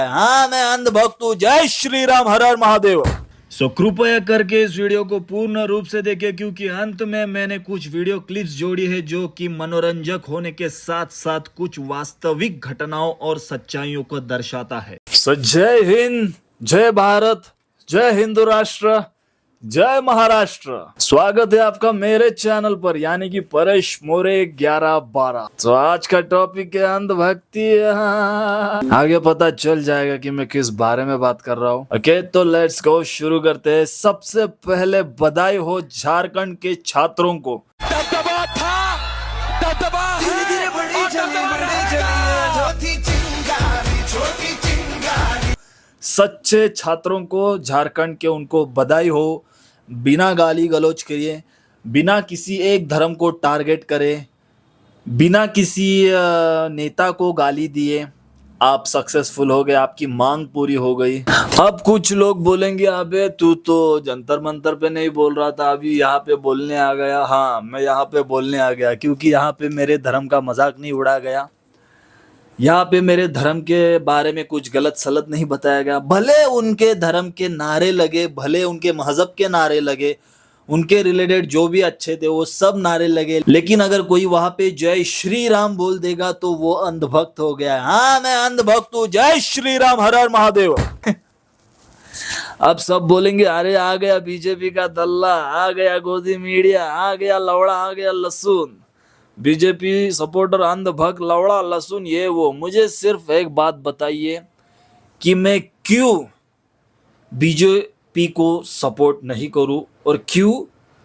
हाँ मैं अंधभक्त हूँ। जय श्री राम, हर हर महादेव। सो कृपया करके इस वीडियो को पूर्ण रूप से देखें, क्योंकि अंत में मैंने कुछ वीडियो क्लिप्स जोड़ी है जो कि मनोरंजक होने के साथ साथ कुछ वास्तविक घटनाओं और सच्चाइयों को दर्शाता है। सो जय हिंद, जय भारत, जय हिंदू राष्ट्र, जय महाराष्ट्र। स्वागत है आपका मेरे चैनल पर, यानी कि परेश मोरे 1112। तो आज का टॉपिक है अंधभक्ति। आगे पता चल जाएगा कि मैं किस बारे में बात कर रहा हूँ। ओके, तो लेट्स गो, शुरू करते हैं। सबसे पहले बधाई हो झारखंड के छात्रों को। दबदबा था, दबदबा है, और दबदबा रहेगा। सच्चे छात्रों को झारखंड के उनको बधाई हो। बिना गाली गलौज किए, बिना किसी एक धर्म को टारगेट करे, बिना किसी नेता को गाली दिए आप सक्सेसफुल हो गए, आपकी मांग पूरी हो गई। अब कुछ लोग बोलेंगे अबे तू तो जंतर मंतर पे नहीं बोल रहा था, अभी यहाँ पे बोलने आ गया। हाँ, मैं यहाँ पे बोलने आ गया क्योंकि यहाँ पे मेरे धर्म का मजाक नहीं उड़ा गया, यहाँ पे मेरे धर्म के बारे में कुछ गलत सलत नहीं बताया गया। भले उनके धर्म के नारे लगे, भले उनके मजहब के नारे लगे, उनके रिलेटेड जो भी अच्छे थे वो सब नारे लगे, लेकिन अगर कोई वहां पे जय श्री राम बोल देगा तो वो अंधभक्त हो गया। हाँ मैं अंधभक्त हूँ। जय श्री राम, हर हर महादेव। अब सब बोलेंगे अरे आ गया बीजेपी का दल्ला, आ गया गोदी मीडिया, आ गया लवड़ा, आ गया लहसुन, बीजेपी सपोर्टर अंधभक्त, लवड़ा, लहसुन, ये वो। मुझे सिर्फ एक बात बताइए कि मैं क्यों बीजेपी को सपोर्ट नहीं करूं और क्यों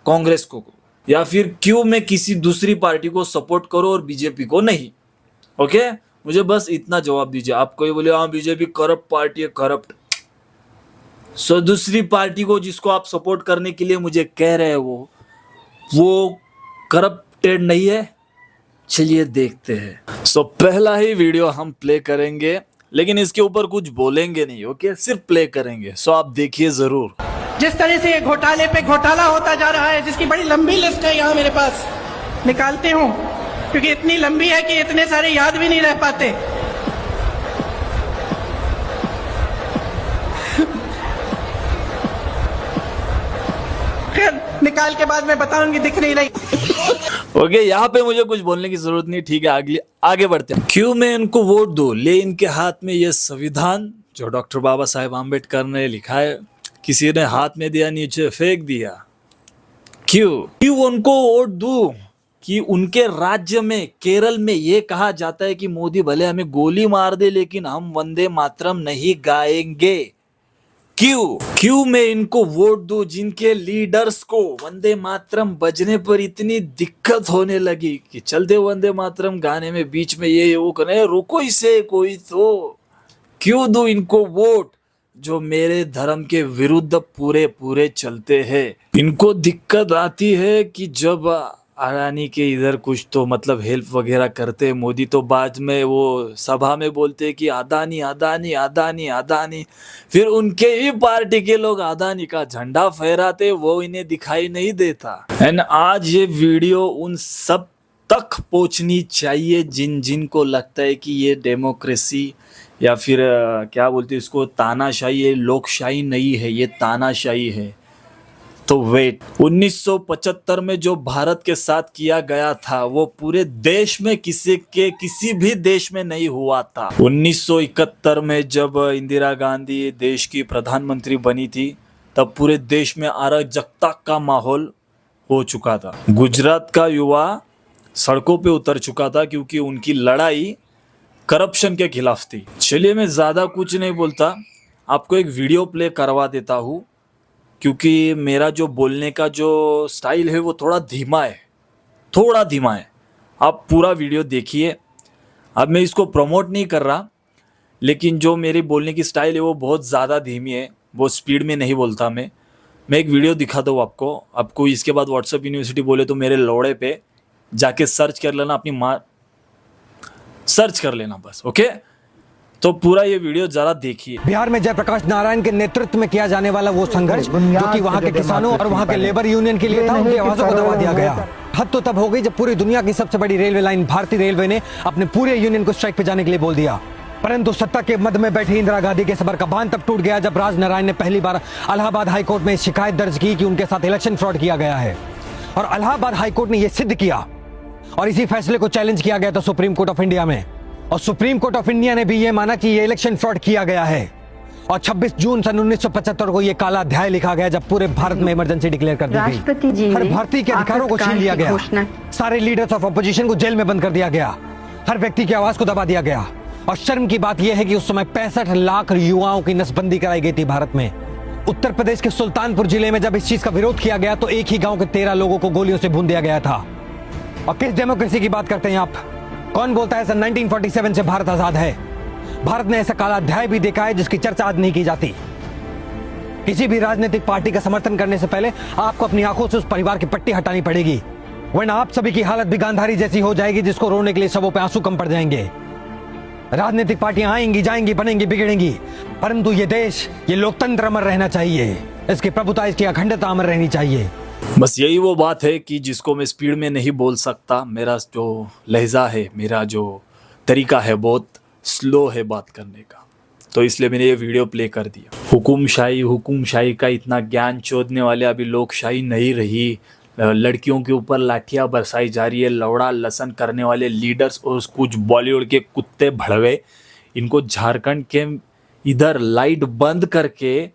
कांग्रेस को करूं, या फिर क्यों मैं किसी दूसरी पार्टी को सपोर्ट करूं और बीजेपी को नहीं। ओके, मुझे बस इतना जवाब दीजिए। आप कोई बोले हाँ बीजेपी करप्ट पार्टी है, करप्ट। सो दूसरी पार्टी को जिसको आप सपोर्ट करने के लिए मुझे कह रहे हैं वो करप्टेड नहीं है। चलिए देखते हैं। सो पहला ही वीडियो हम प्ले करेंगे, लेकिन इसके ऊपर कुछ बोलेंगे नहीं। ओके, सिर्फ प्ले करेंगे। सो आप देखिए जरूर। जिस तरह से घोटाले पे घोटाला होता जा रहा है, जिसकी बड़ी लंबी लिस्ट है यहाँ मेरे पास, निकालते हूँ क्योंकि इतनी लंबी है कि इतने सारे याद भी नहीं रह पाते। खैर निकाल के बाद मैं बताऊंगी, दिख नहीं रही। ओके, यहाँ पे मुझे कुछ बोलने की जरूरत नहीं। ठीक है, आगे बढ़ते हैं। क्यों मैं इनको वोट दूं? ले इनके हाथ में ये संविधान जो डॉक्टर बाबा साहेब आम्बेडकर ने लिखा है, किसी ने हाथ में दिया, नीचे फेंक दिया। क्यों उनको वोट दूं? कि उनके राज्य में, केरल में ये कहा जाता है कि मोदी भले हमें गोली मार दे लेकिन हम वंदे मातरम नहीं गाएंगे। क्यों मैं इनको वोट दूं जिनके लीडर्स को वंदे मातरम बजने पर इतनी दिक्कत होने लगी कि चलते वंदे मातरम गाने में बीच में ये वो करे, रुको इसे कोई तो। क्यों दूं इनको वोट जो मेरे धर्म के विरुद्ध पूरे चलते हैं? इनको दिक्कत आती है कि जब अडानी के इधर कुछ तो मतलब हेल्प वगैरह करते हैं मोदी, तो बाद में वो सभा में बोलते हैं कि अदानी अदानी अदानी अदानी, फिर उनके ही पार्टी के लोग अदानी का झंडा फहराते, वो इन्हें दिखाई नहीं देता। एंड आज ये वीडियो उन सब तक पहुंचनी चाहिए जिन को लगता है कि ये डेमोक्रेसी या फिर क्या बोलते हैं इसको, तानाशाही है, लोकशाही नहीं है, ये तानाशाही है। तो वेट, 1975 में जो भारत के साथ किया गया था वो पूरे देश में किसी भी देश में नहीं हुआ था। 1971 में जब इंदिरा गांधी देश की प्रधानमंत्री बनी थी तब पूरे देश में अराजकता का माहौल हो चुका था। गुजरात का युवा सड़कों पे उतर चुका था क्योंकि उनकी लड़ाई करप्शन के खिलाफ थी। चलिए मैं ज्यादा कुछ नहीं बोलता, आपको एक वीडियो प्ले करवा देता हूँ क्योंकि मेरा जो बोलने का जो स्टाइल है वो थोड़ा धीमा है। आप पूरा वीडियो देखिए। अब मैं इसको प्रमोट नहीं कर रहा, लेकिन जो मेरी बोलने की स्टाइल है वो बहुत ज़्यादा धीमी है, वो स्पीड में नहीं बोलता मैं एक वीडियो दिखाता हूँ आपको इसके बाद व्हाट्सएप यूनिवर्सिटी बोले तो मेरे लोड़े पे जाके सर्च कर लेना, अपनी माँ सर्च कर लेना बस। ओके, तो पूरा ये वीडियो जरा देखिए। बिहार में जयप्रकाश नारायण के नेतृत्व में किया जाने वाला वो संघर्ष जो कि वहाँ के किसानों और वहाँ के लेबर यूनियन के लिए था, उनकी आवाजों को दबा दिया गया। हद तो तब हो गई जब पूरी दुनिया की सबसे बड़ी रेलवे लाइन भारतीय रेलवे ने अपने पूरे यूनियन को स्ट्राइक पे जाने के लिए बोल दिया। परंतु सत्ता के मद में बैठी इंदिरा गांधी के सबर का बांध तब टूट गया जब राजनारायण ने पहली बार इलाहाबाद हाईकोर्ट में शिकायत दर्ज की कि उनके साथ इलेक्शन फ्रॉड किया गया है। और इलाहाबाद हाईकोर्ट ने यह सिद्ध किया और इसी फैसले को चैलेंज किया गया था सुप्रीम कोर्ट ऑफ इंडिया में। और सुप्रीम कोर्ट ऑफ इंडिया ने भी यह माना कि यह इलेक्शन फ्रॉड किया गया है। और 26 जून सन 1975 को यह काला अध्याय लिखा गया जब पूरे भारत में इमरजेंसी डिक्लेयर कर दी राष्ट्रपति जी गई। हर ने भारतीय के अधिकारों को छीन लिया गया। सारे लीडर्स ऑफ अपोजिशन को जेल में बंद कर दिया गया। हर व्यक्ति की आवाज को दबा दिया गया। और शर्म की बात यह है कि उस समय 65 लाख युवाओं की नसबंदी कराई गई थी भारत में। उत्तर प्रदेश के सुल्तानपुर जिले में जब इस चीज का विरोध किया गया तो एक ही गांव के 13 लोगों को गोलियों से भून दिया गया था। और किस डेमोक्रेसी की बात करते हैं आप? कौन बोलता है सन 1947 से भारत आजाद है? भारत ने ऐसा काला अध्याय भी देखा है जिसकी चर्चा आज नहीं की जाती। किसी भी राजनीतिक पार्टी का समर्थन करने से पहले आपको अपनी आंखों से उस परिवार की पट्टी हटानी पड़ेगी, वरना आप सभी की हालत भी गांधारी जैसी हो जाएगी जिसको रोने के लिए शवों पे आंसू कम पड़ जाएंगे। राजनीतिक पार्टियां आएंगी, जाएंगी, बनेंगी, बिगड़ेंगी, परंतु ये देश, ये लोकतंत्र अमर रहना चाहिए। इसकी प्रभुता, इसकी अखंडता अमर रहनी चाहिए। बस यही वो बात है कि जिसको मैं स्पीड में नहीं बोल सकता। मेरा जो लहजा है, मेरा जो तरीका है, बहुत स्लो है बात करने का, तो इसलिए मैंने ये वीडियो प्ले कर दिया। हुकुमशाही का इतना ज्ञान चोदने वाले अभी लोकशाही नहीं रही। लड़कियों के ऊपर लाठियां बरसाई जा रही है। लौड़ा लसन करने वाले लीडर्स और कुछ बॉलीवुड के कुत्ते भड़वे, इनको झारखंड के इधर लाइट बंद करके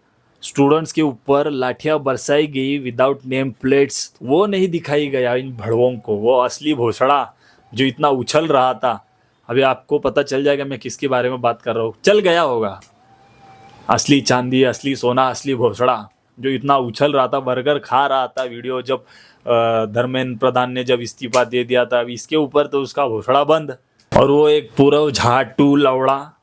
स्टूडेंट्स के ऊपर लाठियां बरसाई गई विदाउट नेम प्लेट्स, वो नहीं दिखाई गया इन भड़वों को। वो असली भोसड़ा जो इतना उछल रहा था, अभी आपको पता चल जाएगा मैं किसके बारे में बात कर रहा हूँ। चल गया होगा। असली चांदी, असली सोना, असली भोसड़ा जो इतना उछल रहा था, बर्गर खा रहा था। वीडियो जब धर्मेंद्र प्रधान ने जब इस्तीफा दे दिया था, अभी इसके ऊपर तो उसका भोसड़ा बंद। और वो एक पूरा झाटू लौड़ा।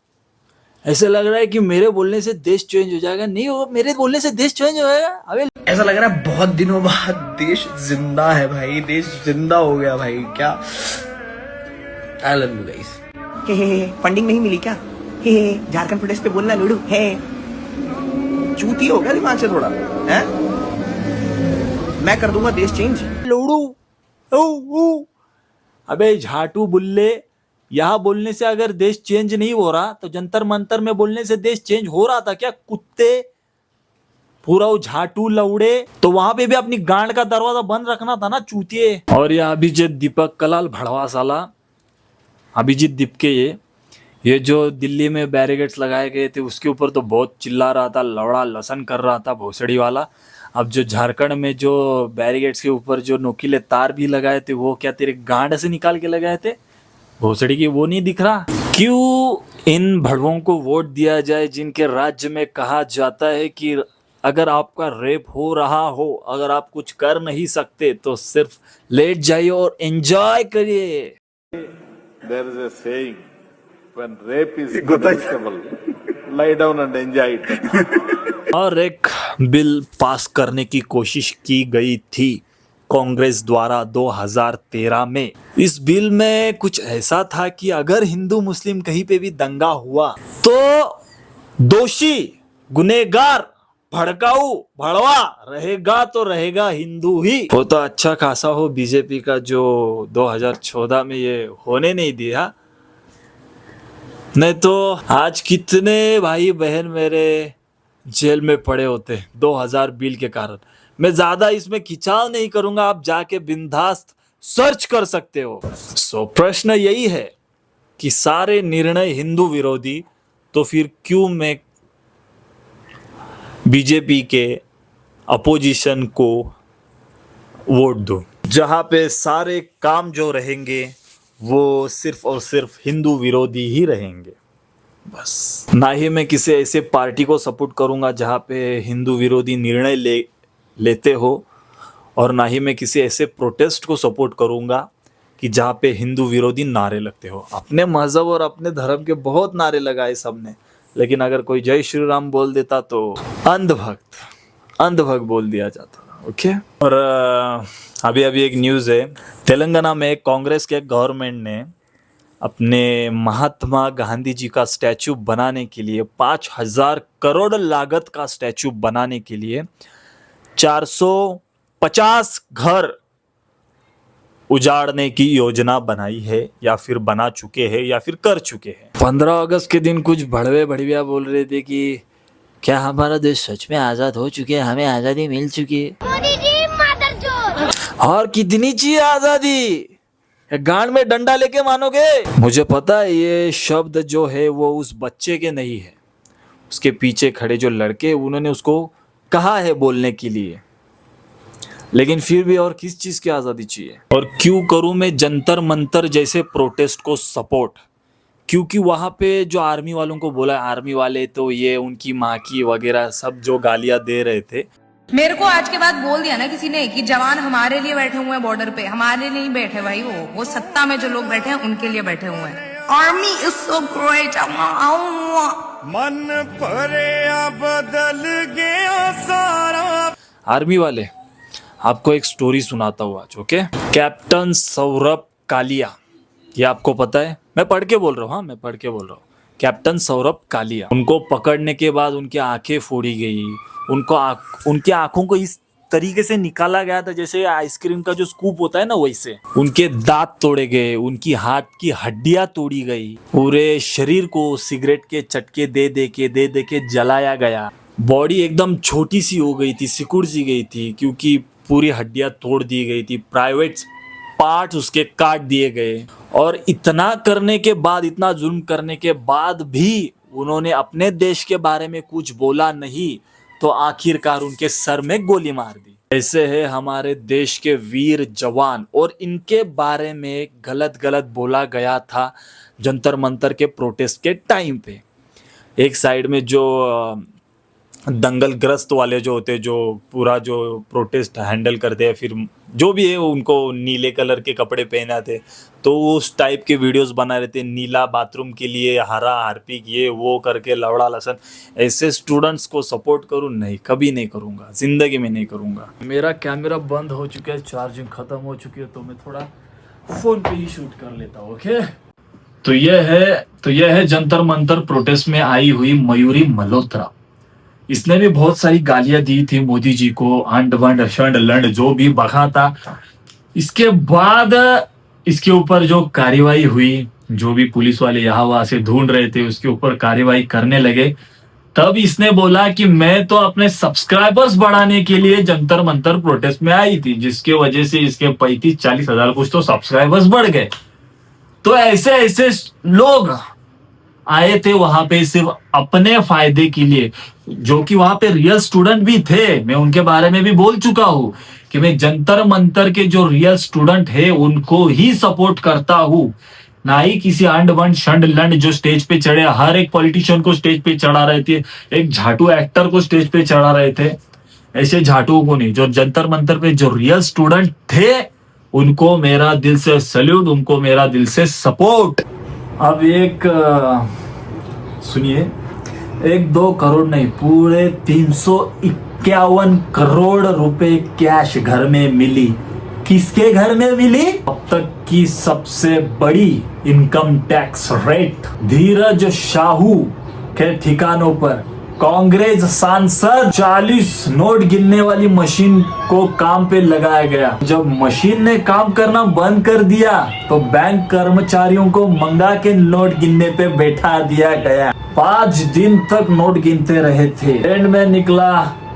ऐसे लग रहा है कि मेरे बोलने से देश चेंज हो जाएगा। नहीं होगा, मेरे बोलने से देश चेंज हो जाएगा। अबे ऐसा लग रहा है बहुत दिनों बाद देश जिंदा है भाई, देश जिंदा हो गया भाई। क्या I love you guys. Funding नहीं मिली क्या? झारखंड प्रदेश पे बोलना लूडू है। चूती हो गया दिमाग से थोड़ा है। मैं कर दूंगा देश चेंज। लोड़ू अबे झाटू बुल्ले, यहाँ बोलने से अगर देश चेंज नहीं हो रहा तो जंतर मंतर में बोलने से देश चेंज हो रहा था क्या? कुत्ते पूरा वो झाटू लौड़े, तो वहां पे भी अपनी गांड का दरवाजा बंद रखना था ना, चूतिए। और यह अभिजीत दीपक कलाल भड़वा साला, अभिजीत दीपके, ये जो दिल्ली में बैरिकेड्स लगाए गए थे उसके ऊपर तो बहुत चिल्ला रहा था, लौड़ा लसन कर रहा था भोसड़ी वाला। अब जो झारखंड में जो बैरिकेड्स के ऊपर जो नोकीले तार भी लगाए थे, वो क्या तेरे गांड से निकाल के लगाए थे भोसड़ी की? वो नहीं दिख रहा? क्यों इन भड़वों को वोट दिया जाए जिनके राज्य में कहा जाता है कि अगर आपका रेप हो रहा हो, अगर आप कुछ कर नहीं सकते तो सिर्फ लेट जाइए और एंजॉय करिए। There is a saying, when rape is punishable, lie down and enjoy it. और एक बिल पास करने की कोशिश की गई थी कांग्रेस द्वारा 2013 में। इस बिल में कुछ ऐसा था कि अगर हिंदू मुस्लिम कहीं पे भी दंगा हुआ तो दोषी, गुनेगार, भड़काऊ, भड़वा रहेगा तो रहेगा हिंदू ही। वो तो अच्छा खासा हो बीजेपी का जो 2014 में ये होने नहीं दिया, नहीं तो आज कितने भाई बहन मेरे जेल में पड़े होते 2000 बिल के कारण। मैं ज्यादा इसमें खिंचाव नहीं करूंगा, आप जाके बिंदास्त सर्च कर सकते हो। सो प्रश्न यही है कि सारे निर्णय हिंदू विरोधी, तो फिर क्यों मैं बीजेपी के अपोजिशन को वोट दूं, जहां पे सारे काम जो रहेंगे वो सिर्फ और सिर्फ हिंदू विरोधी ही रहेंगे। बस ना ही मैं किसी ऐसे पार्टी को सपोर्ट करूंगा जहां पे हिंदू विरोधी निर्णय लेते हो, और ना ही मैं किसी ऐसे प्रोटेस्ट को सपोर्ट करूंगा कि जहां पे हिंदू विरोधी नारे लगते हो। अपने मजहब और अपने धर्म के बहुत नारे लगाए सबने, लेकिन अगर कोई जय श्री राम बोल देता तो अंधभक्त बोल दिया जाता। ओके। और अभी एक न्यूज़ है, तेलंगाना में कांग्रेस के गवर्नमेंट ने अपने महात्मा गांधी जी का स्टैचू बनाने के लिए 5000 करोड़ लागत का स्टैचू बनाने के लिए 450 घर उजाड़ने की योजना बनाई है या फिर बना चुके हैं या फिर कर चुके हैं। 15 अगस्त के दिन कुछ भड़वे भड़विया बोल रहे थे कि क्या हमारा देश सच में आजाद हो चुके हैं, हमें आजादी मिल चुकी है। मोदी जी मादरचोद। और कितनी चाहिए आजादी? गांड में डंडा लेके मानोगे? मुझे पता है ये शब्द जो है वो उस बच्चे के नहीं है, उसके पीछे खड़े जो लड़के उन्होंने उसको कहा है बोलने के लिए, लेकिन फिर भी और किस चीज की आजादी चाहिए? और क्यों करूं मैं जंतर मंतर जैसे प्रोटेस्ट को सपोर्ट? क्योंकि वहां पे जो आर्मी वालों को बोला, आर्मी वाले तो ये उनकी माँ की वगैरह सब जो गालियां दे रहे थे। मेरे को आज के बाद बोल दिया ना किसी ने कि जवान हमारे लिए बैठे हुए हैं बॉर्डर पे, हमारे लिए नहीं बैठे भाई, वो सत्ता में जो लोग बैठे हैं उनके लिए बैठे हुए हैं। Army is so great. मन भरिया बदल गया सारा। आर्मी वाले, आपको एक स्टोरी सुनाता हूँ आज, ओके? कैप्टन सौरभ कालिया, ये आपको पता है? मैं पढ़ के बोल रहा हूँ, हाँ मैं पढ़ के बोल रहा हूँ। कैप्टन सौरभ कालिया, उनको पकड़ने के बाद उनकी आंखें फोड़ी गई, उनकी आंखों को इस तरीके से निकाला गया था जैसे आइसक्रीम का जो स्कूप होता है ना, वैसे। उनके दांत तोड़े गए, उनकी हाथ की हड्डियां तोड़ी गई, पूरे शरीर को सिगरेट के चटके दे दे के जलाया गया। बॉडी एकदम छोटी सी हो गई थी, सिकुड़ सी गई थी क्योंकि पूरी हड्डियां तोड़ दी गई थी, प्राइवेट पार्ट्स उसके काट दिए गए। और इतना करने के बाद, इतना जुल्म करने के बाद भी उन्होंने अपने देश के बारे में कुछ बोला नहीं, तो आखिरकार उनके सर में गोली मार दी। ऐसे है हमारे देश के वीर जवान, और इनके बारे में गलत बोला गया था जंतर मंतर के प्रोटेस्ट के टाइम पे। एक साइड में जो दंगलग्रस्त वाले जो होते, जो पूरा जो प्रोटेस्ट हैंडल करते हैं, फिर जो भी है उनको नीले कलर के कपड़े पहना थे, तो उस टाइप के वीडियोस बना रहे थे, नीला बाथरूम के लिए, हरा हार्पिक, ये वो करके लवड़ा लसन। ऐसे स्टूडेंट्स को सपोर्ट करूँ? नहीं, कभी नहीं करूँगा, जिंदगी में नहीं करूँगा। मेरा कैमरा बंद हो चुका है, चार्जिंग खत्म हो चुकी है, तो मैं थोड़ा फोन पे ही शूट कर लेता हूँ, ओके? तो यह है जंतर मंतर प्रोटेस्ट में आई हुई मयूरी मल्होत्रा। इसने भी बहुत सारी गालियां दी थी मोदी जी को, अंड वंड शंड लंड जो भी बका था। इसके बाद इसके ऊपर जो कार्रवाई हुई, जो भी पुलिस वाले यहाँ वहां से ढूंढ रहे थे उसके ऊपर कार्रवाई करने लगे, तब इसने बोला कि मैं तो अपने सब्सक्राइबर्स बढ़ाने के लिए जंतर मंतर प्रोटेस्ट में आई थी, जिसके वजह से इसके 35-40 हजार कुछ तो सब्सक्राइबर्स बढ़ गए। तो ऐसे लोग आए थे वहां पे सिर्फ अपने फायदे के लिए, जो कि वहां पे रियल स्टूडेंट भी थे। मैं उनके बारे में भी बोल चुका हूं कि मैं जंतर मंतर के जो रियल स्टूडेंट है उनको ही सपोर्ट करता हूं, ना ही किसी अंड वंड शंड लंड जो स्टेज पे चढ़े। हर एक पॉलिटिशियन को स्टेज पे चढ़ा रहे थे, एक झाटू एक्टर को स्टेज पे चढ़ा रहे थे, ऐसे झाटुओं को नहीं। जो जंतर मंतर पे जो रियल स्टूडेंट थे उनको मेरा दिल से सैल्यूट, उनको मेरा दिल से सपोर्ट। अब एक सुनिए, 1-2 करोड़ नहीं, पूरे 351 करोड़ रुपए कैश घर में मिली। किसके घर में मिली? अब तक की सबसे बड़ी इनकम टैक्स रेट धीरज शाहू के ठिकानों पर कांग्रेस सांसद 40 नोट गिनने वाली मशीन को काम पे लगाया गया। जब मशीन ने काम करना बंद कर दिया तो बैंक कर्मचारियों को मंगा के नोट गिनने पे बैठा दिया गया। 5 दिन तक नोट गिनते रहे थे। एंड में निकला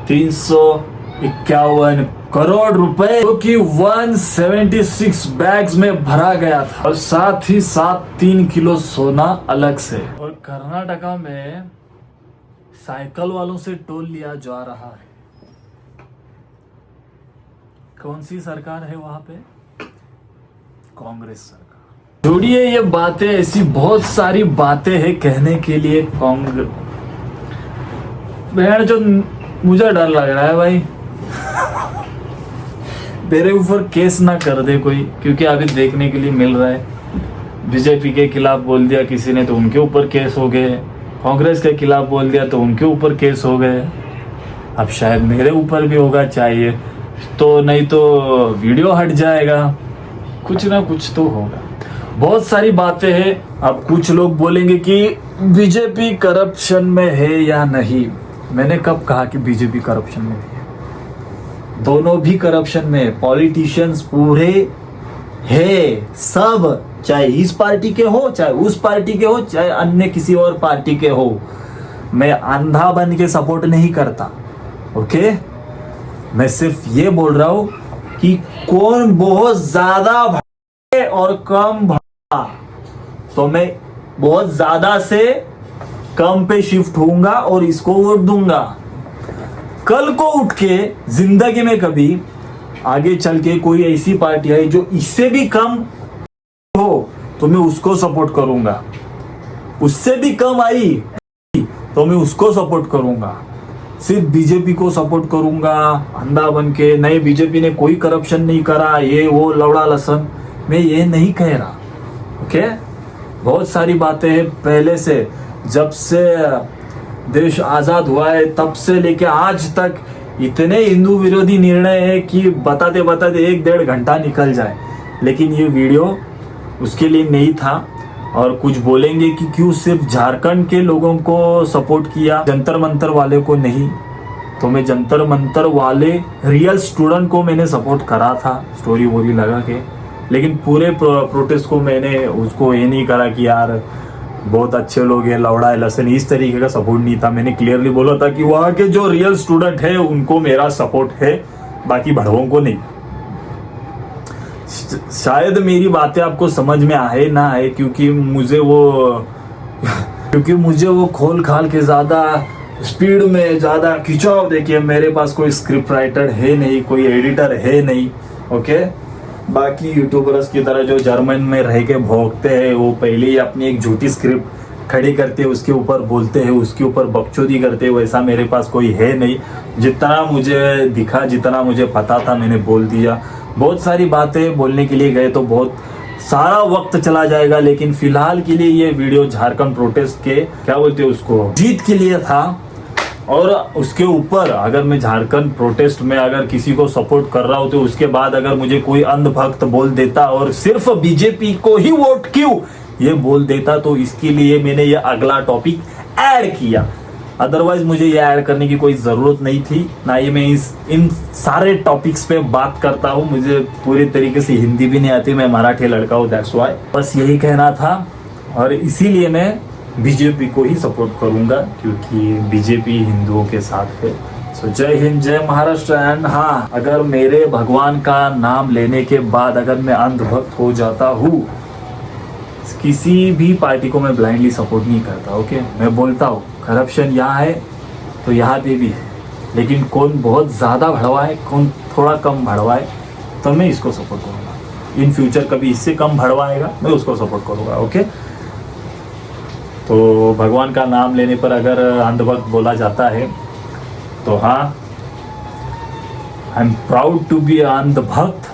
351 करोड़ रुपए, जो कि 176 बैग्स में भरा गया था, और साथ ही साथ 3 किलो सोना अलग से। और कर्नाटका में साइकिल वालों से टोल लिया जा रहा है। कौन सी सरकार है वहां पे? कांग्रेस सरकार। जोड़िए ये बातें, ऐसी बहुत सारी बातें हैं कहने के लिए। कांग्रेस बहन जो, मुझे डर लग रहा है भाई मेरे ऊपर केस ना कर दे कोई, क्योंकि अभी देखने के लिए मिल रहा है। बीजेपी के खिलाफ बोल दिया किसी ने तो उनके ऊपर केस हो गए, कांग्रेस के खिलाफ बोल दिया तो उनके ऊपर केस हो गए। अब शायद मेरे ऊपर भी होगा, चाहिए तो, नहीं तो वीडियो हट जाएगा, कुछ ना कुछ तो होगा। बहुत सारी बातें हैं। अब कुछ लोग बोलेंगे कि बीजेपी करप्शन में है या नहीं। मैंने कब कहा कि बीजेपी करप्शन में है? दोनों भी करप्शन में। पॉलिटिशियंस पूरे है सब, चाहे इस पार्टी के हो, चाहे उस पार्टी के हो, चाहे अन्य किसी और पार्टी के हो। मैं अंधा बन के सपोर्ट नहीं करता, ओके। मैं सिर्फ ये बोल रहा हूं कि कौन बहुत ज्यादा भड़के और कम भड़ा, तो मैं बहुत ज्यादा से कम पे शिफ्ट होऊंगा और इसको वोट दूंगा। कल को उठ के जिंदगी में कभी आगे चल के कोई ऐसी पार्टी है जो इससे भी कम हो तो मैं उसको सपोर्ट करूंगा। उससे भी कम आई तो मैं उसको सपोर्ट करूंगा। सिर्फ बीजेपी को सपोर्ट करूंगा अंधा बन के, नहीं बीजेपी ने कोई करप्शन नहीं करा, ये वो लौड़ा लसन, मैं ये नहीं कह रहा, ओके। बहुत सारी बातें हैं पहले से, जब से देश आजाद हुआ है तब से लेके आज तक इतने हिंदू विरोधी निर्णय है कि बताते बताते 1-1.5 घंटा निकल जाए। लेकिन ये वीडियो उसके लिए नहीं था। और कुछ बोलेंगे कि क्यों सिर्फ झारखंड के लोगों को सपोर्ट किया, जंतर मंतर वाले को नहीं। तो मैं जंतर मंतर वाले रियल स्टूडेंट को मैंने सपोर्ट करा था स्टोरी वोरी लगा के, लेकिन पूरे प्रोटेस्ट को मैंने उसको ये नहीं करा कि यार बहुत अच्छे लोग हैं, लौड़ा है, लसन, इस तरीके का सपोर्ट नहीं था। मैंने क्लियरली बोला था कि वहाँ के जो रियल स्टूडेंट है उनको मेरा सपोर्ट है, बाकी भड़वों को नहीं। शायद मेरी बातें आपको समझ में आए ना आए, क्योंकि मुझे वो खोल खाल के ज्यादा स्पीड में ज्यादा खिंचाव देखिए, मेरे पास कोई स्क्रिप्ट राइटर है नहीं, कोई एडिटर है नहीं, ओके। बाकी यूट्यूबर्स की तरह जो जर्मन में रह के भोगते हैं, वो पहले ही अपनी एक झूठी स्क्रिप्ट खड़ी करते हैं, उसके ऊपर बोलते हैं, उसके ऊपर बकचोदी करते हैं। वैसा मेरे पास कोई है नहीं। जितना मुझे दिखा, जितना मुझे पता था मैंने बोल दिया। बहुत सारी बातें बोलने के लिए गए तो बहुत सारा वक्त चला जाएगा, लेकिन फिलहाल के लिए ये वीडियो झारखंड प्रोटेस्ट के क्या बोलते हैं उसको, जीत के लिए था। और उसके ऊपर अगर मैं झारखंड प्रोटेस्ट में अगर किसी को सपोर्ट कर रहा हूं तो उसके बाद अगर मुझे कोई अंधभक्त बोल देता और सिर्फ बीजेपी को ही वोट क्यों ये बोल देता, तो इसके लिए मैंने ये अगला टॉपिक ऐड किया। अदरवाइज मुझे ये ऐड करने की कोई जरूरत नहीं थी, ना ही मैं इन सारे टॉपिक्स पे बात करता हूँ। मुझे पूरी तरीके से हिंदी भी नहीं आती, मैं मराठी लड़का हूँ, दैट्स व्हाई। बस यही कहना था और इसीलिए मैं बीजेपी को ही सपोर्ट करूंगा, क्योंकि बीजेपी हिंदुओं के साथ है। सो जय हिंद, जय महाराष्ट्र। एंड हाँ, अगर मेरे भगवान का नाम लेने के बाद अगर मैं अंधभक्त हो जाता हूँ, किसी भी पार्टी को मैं ब्लाइंडली सपोर्ट नहीं करता, ओके। मैं बोलता हूँ करप्शन यहाँ है तो यहाँ पे भी है, लेकिन कौन बहुत ज़्यादा भड़वा है, कौन थोड़ा कम भड़वा है, तो मैं इसको सपोर्ट करूँगा। इन फ्यूचर कभी इससे कम भड़वाएगा मैं उसको सपोर्ट करूँगा, ओके। तो भगवान का नाम लेने पर अगर अंधभक्त बोला जाता है तो हाँ, I am proud to be अंधभक्त।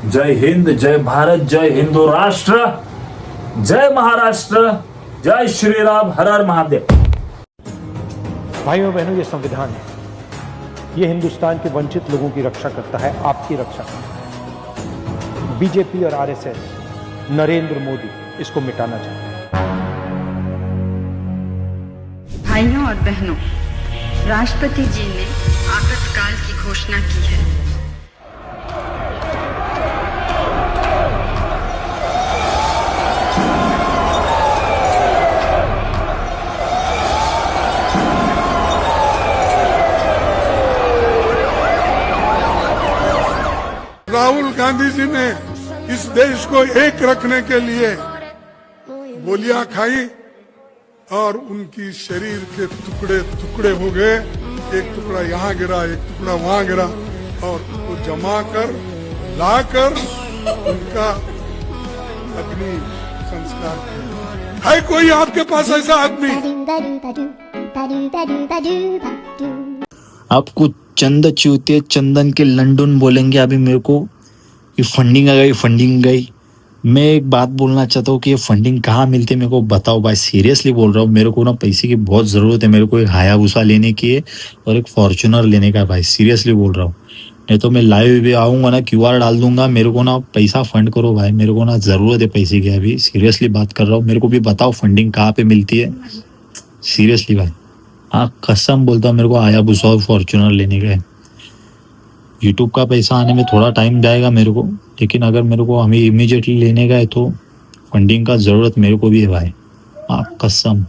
जय हिंद, जय भारत, जय हिंदू राष्ट्र, जय महाराष्ट्र, जय श्री राम, हर हर महादेव। भाइयों बहनों, ये संविधान है, ये हिंदुस्तान के वंचित लोगों की रक्षा करता है, आपकी रक्षा करता है। बीजेपी और आरएसएस, नरेंद्र मोदी इसको मिटाना चाहते हैं। भाइयों और बहनों, राष्ट्रपति जी ने आपातकाल की घोषणा की है। राहुल गांधी जी ने इस देश को एक रखने के लिए गोलियां खाई और उनकी शरीर के टुकड़े टुकड़े हो गए। एक टुकड़ा यहाँ गिरा, एक टुकड़ा वहाँ गिरा, और वो जमा कर लाकर उनका अग्नि संस्कार किया। है कोई आपके पास ऐसा आदमी? आपको चंद चूते चंदन के लंडन बोलेंगे अभी मेरे को कि फंडिंग आ गई, फंडिंग गई। मैं एक बात बोलना चाहता हूँ कि ये फंडिंग कहाँ मिलती है मेरे को बताओ भाई, सीरियसली बोल रहा हूँ। मेरे को ना पैसे की बहुत ज़रूरत है, मेरे को एक हायाबुसा लेने की है और एक फॉर्च्यूनर लेने का है भाई, सीरियसली बोल रहा हूँ। नहीं तो मैं लाइव भी आऊँगा ना, QR डाल दूंगा, मेरे को ना पैसा फंड करो भाई, मेरे को ना ज़रूरत है पैसे की, अभी सीरियसली बात कर रहा हूँ। मेरे को भी बताओ फंडिंग कहाँ पे मिलती है, सीरियसली भाई। हाँ कसम बोलता हूँ, मेरे को हायाबुसा और फॉर्च्यूनर लेने का है। यूट्यूब का पैसा आने में थोड़ा टाइम जाएगा मेरे को, लेकिन अगर मेरे को हमें इमीडिएटली लेने का है तो फंडिंग का ज़रूरत मेरे को भी है भाई, हाँ कसम।